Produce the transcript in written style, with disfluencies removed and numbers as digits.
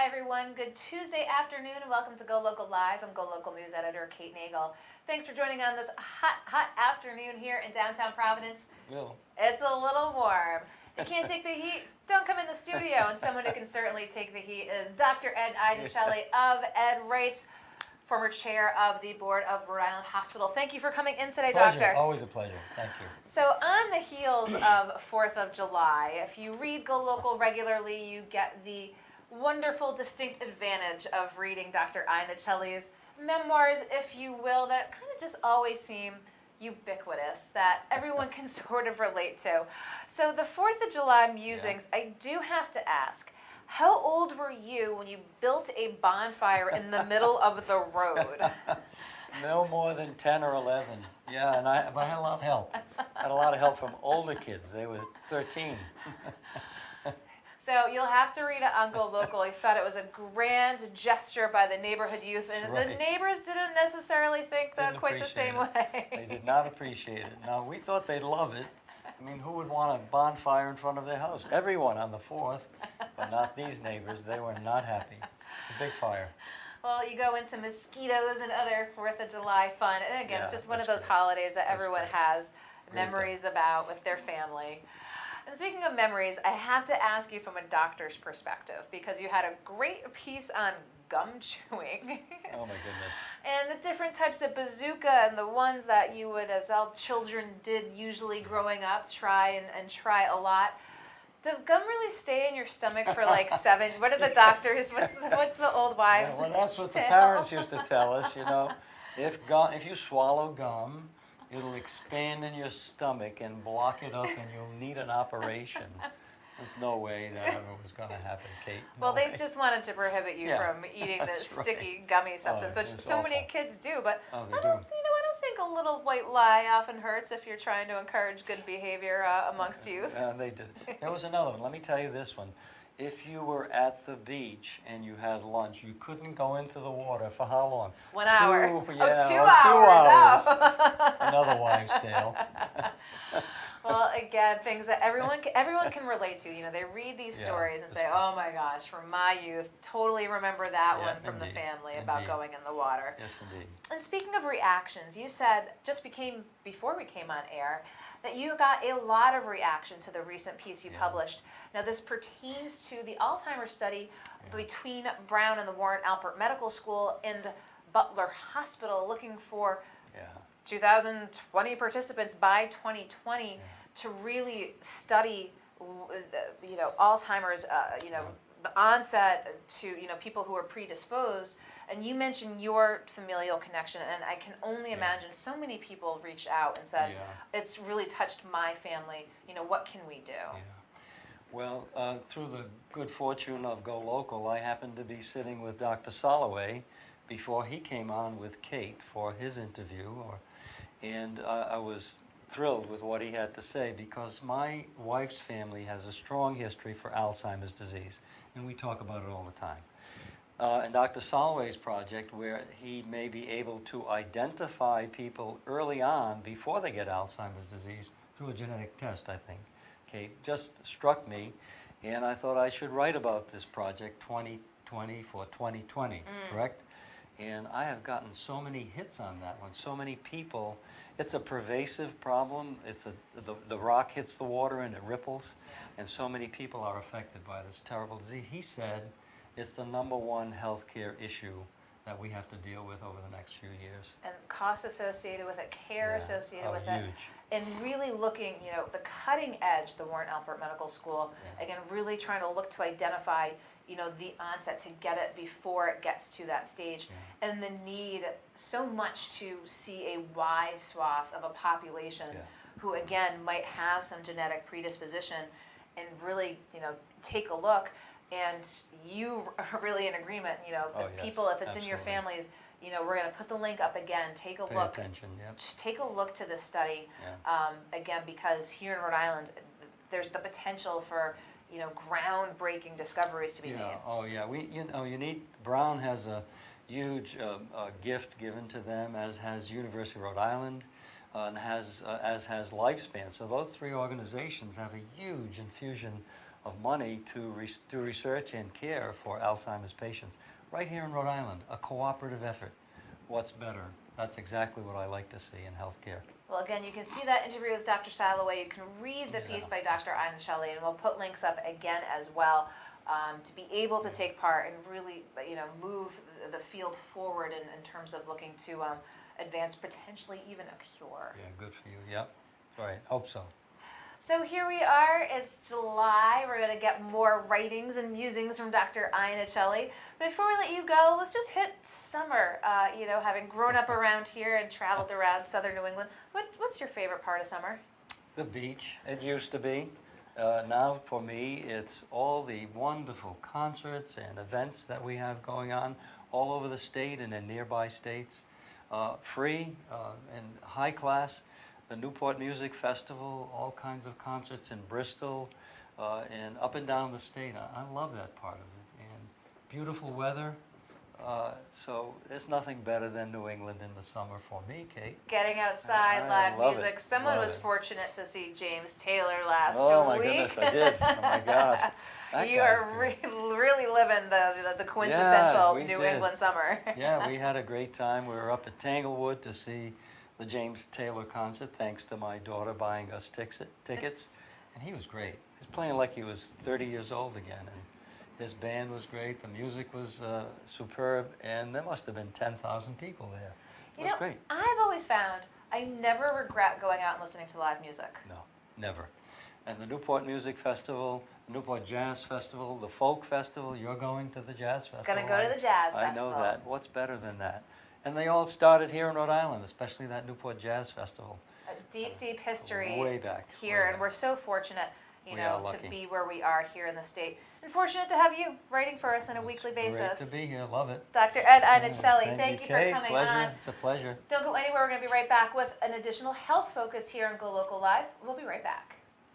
Hi everyone, good Tuesday afternoon and welcome to Go Local Live. I'm Go Local News Editor Kate Nagel. Thanks for joining on this hot afternoon here in downtown Providence. Well, It's a little warm. If you can't take the heat, don't come in the studio. And someone who can certainly take the heat is Dr. Ed Iannuccilli of Ed Wrights, former chair of the board of Rhode Island Hospital. Thank you for coming in today, pleasure. Doctor. Always a pleasure. Thank you. So on the heels of 4th of July, if you read Go Local regularly, you get the wonderful, distinct advantage of reading Dr. Iannuccilli's memoirs, if you will, that kind of just always seem ubiquitous, that everyone can sort of relate to. So the 4th of July musings, I do have to ask, how old were you when you built a bonfire in the middle of the road? No more than 10 or 11. Yeah, but I had a lot of help. I had a lot of help from older kids. They were 13. So you'll have to read it on Go Local. He thought it was a grand gesture by the neighborhood youth, and That's the right. neighbors didn't necessarily think that Didn't quite the same appreciate way. They did not appreciate it. No, we thought they'd love it. I mean, who would want a bonfire in front of their house? Everyone on the 4th, but not these neighbors. They were not happy. A big fire. Well, you go into mosquitoes and other 4th of July fun, and again, Yeah, it's just one of that's those great. holidays that That's everyone great. has Great memories about with their family. And speaking of memories, I have to ask you from a doctor's perspective, because you had a great piece on gum chewing. Oh my goodness. And the different types of bazooka and the ones that you would, as all children did usually growing up, try and try a lot. Does gum really stay in your stomach for like 7? What are the doctors? What's the old wives? Yeah, well, that's what the tale? parents used to tell us, you know. If you swallow gum, it'll expand in your stomach and block it up and you'll need an operation. There's no way that ever was going to happen, Kate. No Well, they way. just wanted to prohibit you Yeah, from eating the that's right. sticky gummy substance, which it's so many awful. kids do. But Oh, I they don't, do. I don't think a little white lie often hurts if you're trying to encourage good behavior amongst youth. They did. There was another one. Let me tell you this one. If you were at the beach and you had lunch, you couldn't go into the water for how long? 1 hour. Yeah, 2 or 2 hours. hours. Oh. Another wives' tale. Well, again, things that everyone can relate to. You know, they read these Yeah, stories and that's say, right. "Oh my gosh, from my youth, totally remember that Yeah, one from the indeed, family about indeed. going in the water." Yes, indeed. And speaking of reactions, you said before we came on air that you got a lot of reaction to the recent piece you Yeah. published. Now, this pertains to the Alzheimer's study Yeah. between Brown and the Warren Alpert Medical School and Butler Hospital, looking for Yeah. 2020 participants by 2020 Yeah. to really study, Alzheimer's, the onset to, people who are predisposed. And you mentioned your familial connection, and I can only Yeah. imagine so many people reached out and said, Yeah. it's really touched my family. What can we do? Yeah. Well, through the good fortune of Go Local, I happened to be sitting with Dr. Soloway before he came on with Kate for his interview, and I was thrilled with what he had to say because my wife's family has a strong history for Alzheimer's disease, and we talk about it all the time. And Dr. Soloway's project, where he may be able to identify people early on before they get Alzheimer's disease through a genetic test, I think, just struck me, and I thought I should write about this project 2020 for 2020, correct? And I have gotten so many hits on that one, so many people. It's a pervasive problem. The rock hits the water and it ripples, and so many people are affected by this terrible disease. He said it's the #1 healthcare issue that we have to deal with over the next few years. And costs associated with it, care Yeah. associated Oh, with it. huge. And really looking, the cutting edge, the Warren Alpert Medical School, Yeah. again, really trying to look to identify, the onset to get it before it gets to that stage. Yeah. And the need so much to see a wide swath of a population Yeah. who, again, might have some genetic predisposition and really, take a look. And you are really in agreement, Oh, if yes, people, if it's in your absolutely. families, we're going to put the link up again, take a Pay look. attention, yep. Take a look to this study, Yeah. again, because here in Rhode Island, there's the potential for, groundbreaking discoveries to be made. Oh yeah. Brown has a huge gift given to them, as has University of Rhode Island, and as has Lifespan. So those 3 organizations have a huge infusion of money to do research and care for Alzheimer's patients. Right here in Rhode Island, a cooperative effort. What's better? That's exactly what I like to see in healthcare. Well, again, you can see that interview with Dr. Salloway. You can read the piece by Dr. Iannuccilli, and we'll put links up again as well to be able to take part and really, move the field forward in terms of looking to advance potentially even a cure. Yeah, good for you. Yep. Right. Hope so. So here we are, it's July. We're going to get more writings and musings from Dr. Iannuccilli. Before we let you go, let's just hit summer. Having grown up around here and traveled around southern New England, what's your favorite part of summer? The beach. It used to be. Now for me, it's all the wonderful concerts and events that we have going on all over the state and in nearby states. Free and high class. The Newport Music Festival, all kinds of concerts in Bristol and up and down the state. I love that part of it. And beautiful weather. So there's nothing better than New England in the summer for me, Kate. Getting outside, I live love music. it. Someone Love was it. fortunate to see James Taylor last week. Oh my goodness, I did. Oh my God. That You guy's are great. really living the quintessential we New did. England summer. Yeah, we had a great time. We were up at Tanglewood to see the James Taylor concert, thanks to my daughter buying us tickets. And he was great. He was playing like he was 30 years old again. And his band was great. The music was superb. And there must have been 10,000 people there. It was great. I've always found I never regret going out and listening to live music. No, never. And the Newport Music Festival, the Newport Jazz Festival, the Folk Festival, you're going to the Jazz Festival. Gonna go to the Jazz I Festival. know that. What's better than that? And they all started here in Rhode Island, especially that Newport Jazz Festival. A deep history Way back. here, way and back. we're so fortunate, We are to lucky. be where we are here in the state. And fortunate to have you writing for us on a It's weekly basis. Great to be here. Love it. Dr. Ed Iannuccilli, thank you for Kate. coming Pleasure. on. It's a pleasure. Don't go anywhere. We're going to be right back with an additional health focus here on Go Local Live. We'll be right back.